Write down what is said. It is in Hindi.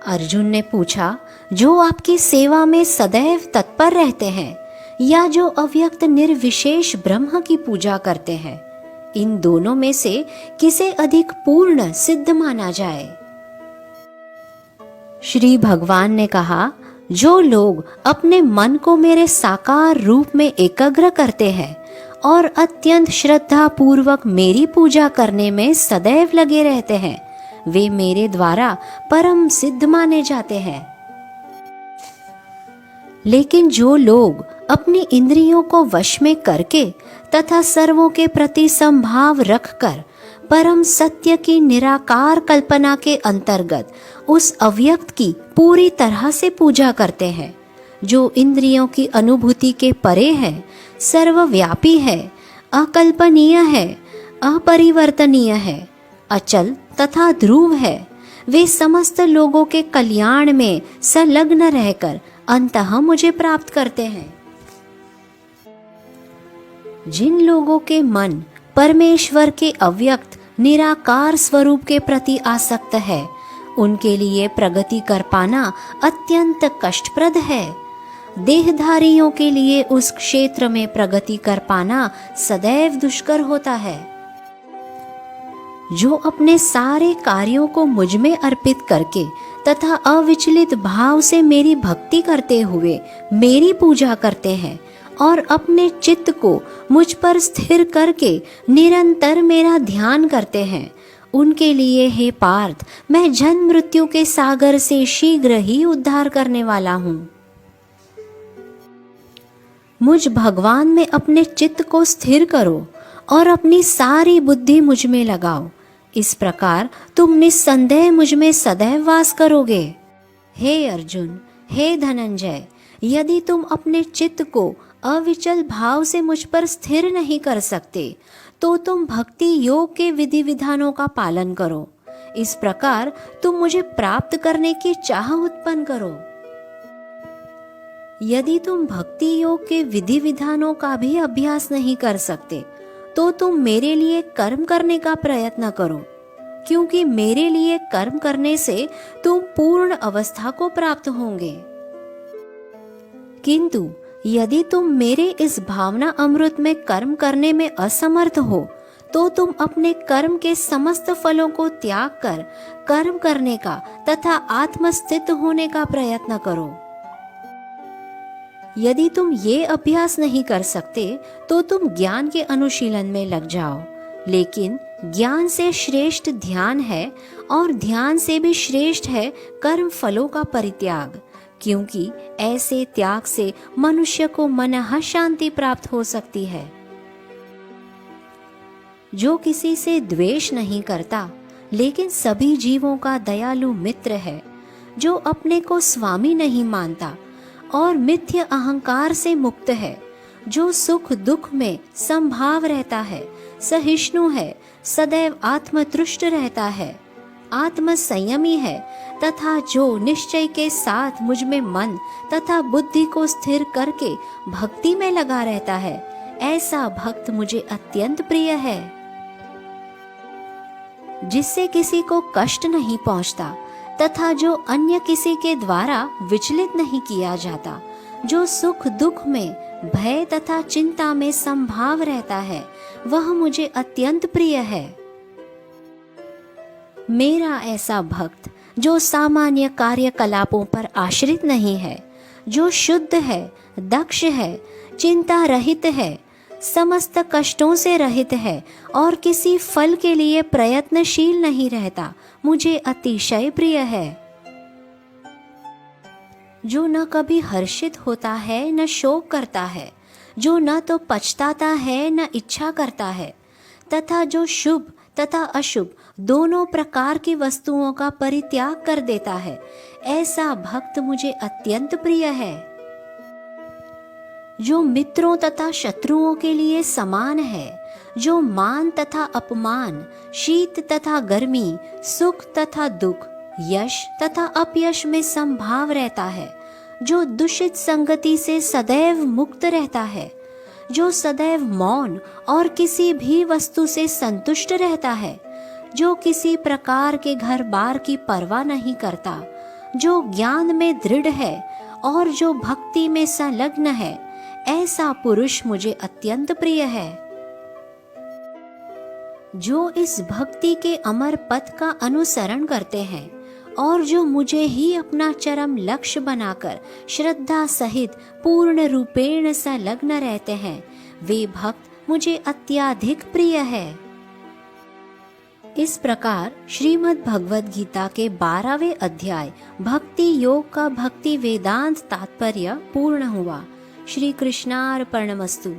अर्जुन ने पूछा, जो आपकी सेवा में सदैव तत्पर रहते हैं या जो अव्यक्त निर्विशेष ब्रह्म की पूजा करते हैं, इन दोनों में से किसे अधिक पूर्ण सिद्ध माना जाए? श्री भगवान ने कहा, जो लोग अपने मन को मेरे साकार रूप में एकाग्र करते हैं और अत्यंत श्रद्धा पूर्वक मेरी पूजा करने में सदैव लगे रहते हैं, वे मेरे द्वारा परम सिद्ध माने जाते हैं। लेकिन जो लोग अपनी इंद्रियों को वश में करके तथा सर्वों के प्रति संभाव रखकर परम सत्य की निराकार कल्पना के अंतर्गत उस अव्यक्त की पूरी तरह से पूजा करते हैं, जो इंद्रियों की अनुभूति के परे है, सर्वव्यापी है, अकल्पनीय है, अपरिवर्तनीय है, अचल तथा ध्रुव है, वे समस्त लोगों के कल्याण में संलग्न रहकर अंततः मुझे प्राप्त करते हैं। जिन लोगों के मन परमेश्वर के अव्यक्त निराकार स्वरूप के प्रति आसक्त है, उनके लिए प्रगति कर पाना अत्यंत कष्टप्रद है। देहधारियों के लिए उस क्षेत्र में प्रगति कर पाना सदैव दुष्कर होता है। जो अपने सारे कार्यों को मुझ में अर्पित करके तथा अविचलित भाव से मेरी भक्ति करते हुए मेरी पूजा करते हैं और अपने चित्त को मुझ पर स्थिर करके निरंतर मेरा ध्यान करते हैं, उनके लिए हे पार्थ, मैं जन्म मृत्यु के सागर से शीघ्र ही उद्धार करने वाला हूँ। मुझ भगवान में अपने चित्त को स्थिर करो और अपनी सारी बुद्धि मुझ में लगाओ। इस प्रकार तुम निस्संदेह मुझ में सदैव वास करोगे। हे अर्जुन, हे धनंजय, यदि तुम अपने चित्त को अविचल भाव से मुझ पर स्थिर नहीं कर सकते, तो तुम भक्ति योग के विधि विधानों का पालन करो। इस प्रकार तुम मुझे प्राप्त करने की चाह उत्पन्न करो। यदि तुम भक्ति योग के विधि विधानों का भी अभ्यास नहीं कर सकते, तो तुम मेरे लिए कर्म करने का प्रयत्न करो, क्योंकि मेरे लिए कर्म करने से तुम पूर्ण अवस्था को प्राप्त होंगे। किंतु यदि तुम मेरे इस भावना अमृत में कर्म करने में असमर्थ हो, तो तुम अपने कर्म के समस्त फलों को त्याग कर कर्म करने का तथा आत्मस्थित होने का प्रयत्न करो। यदि तुम ये अभ्यास नहीं कर सकते, तो तुम ज्ञान के अनुशीलन में लग जाओ। लेकिन ज्ञान से श्रेष्ठ ध्यान है और ध्यान से भी श्रेष्ठ है कर्म फलों का परित्याग, क्योंकि ऐसे त्याग से मनुष्य को मनः शांति प्राप्त हो सकती है। जो किसी से द्वेष नहीं करता, लेकिन सभी जीवों का दयालु मित्र है, जो अपने को स्वामी नहीं मानता और मिथ्य अहंकार से मुक्त है, जो सुख दुख में संभाव रहता है, सहिष्णु है, सदैव आत्मतुष्ट रहता है, आत्म संयमी है तथा जो निश्चय के साथ मुझ में मन तथा बुद्धि को स्थिर करके भक्ति में लगा रहता है, ऐसा भक्त मुझे अत्यंत प्रिय है। जिससे किसी को कष्ट नहीं पहुंचता तथा जो अन्य किसी के द्वारा विचलित नहीं किया जाता, जो सुख दुख में भय तथा चिंता में संभाव रहता है, वह मुझे अत्यंत प्रिय है। मेरा ऐसा भक्त जो सामान्य कार्यकलापों पर आश्रित नहीं है, जो शुद्ध है, दक्ष है, चिंता रहित है, समस्त कष्टों से रहित है और किसी फल के लिए प्रयत्नशील नहीं रहता, मुझे अतिशय प्रिय है। जो न कभी हर्षित होता है न शोक करता है, जो न तो पछताता है न इच्छा करता है, तथा जो शुभ तथा अशुभ दोनों प्रकार की वस्तुओं का परित्याग कर देता है, ऐसा भक्त मुझे अत्यंत प्रिय है। जो मित्रों तथा शत्रुओं के लिए समान है, जो मान तथा अपमान, शीत तथा गर्मी, सुख तथा दुख, यश तथा अपयश में संभाव रहता है, जो दूषित संगति से सदैव मुक्त रहता है, जो सदैव मौन और किसी भी वस्तु से संतुष्ट रहता है, जो किसी प्रकार के घर बार की परवाह नहीं करता, जो ज्ञान में दृढ़ है और जो भक्ति में संलग्न है, ऐसा पुरुष मुझे अत्यंत प्रिय है। जो इस भक्ति के अमर पथ का अनुसरण करते हैं और जो मुझे ही अपना चरम लक्ष्य बनाकर श्रद्धा सहित पूर्ण रूपेण संलग्न रहते हैं, वे भक्त मुझे अत्याधिक प्रिय है। इस प्रकार श्रीमद् भगवद गीता के 12वें अध्याय भक्ति योग का भक्ति वेदांत तात्पर्य पूर्ण हुआ। श्री कृष्णार्पणमस्तु।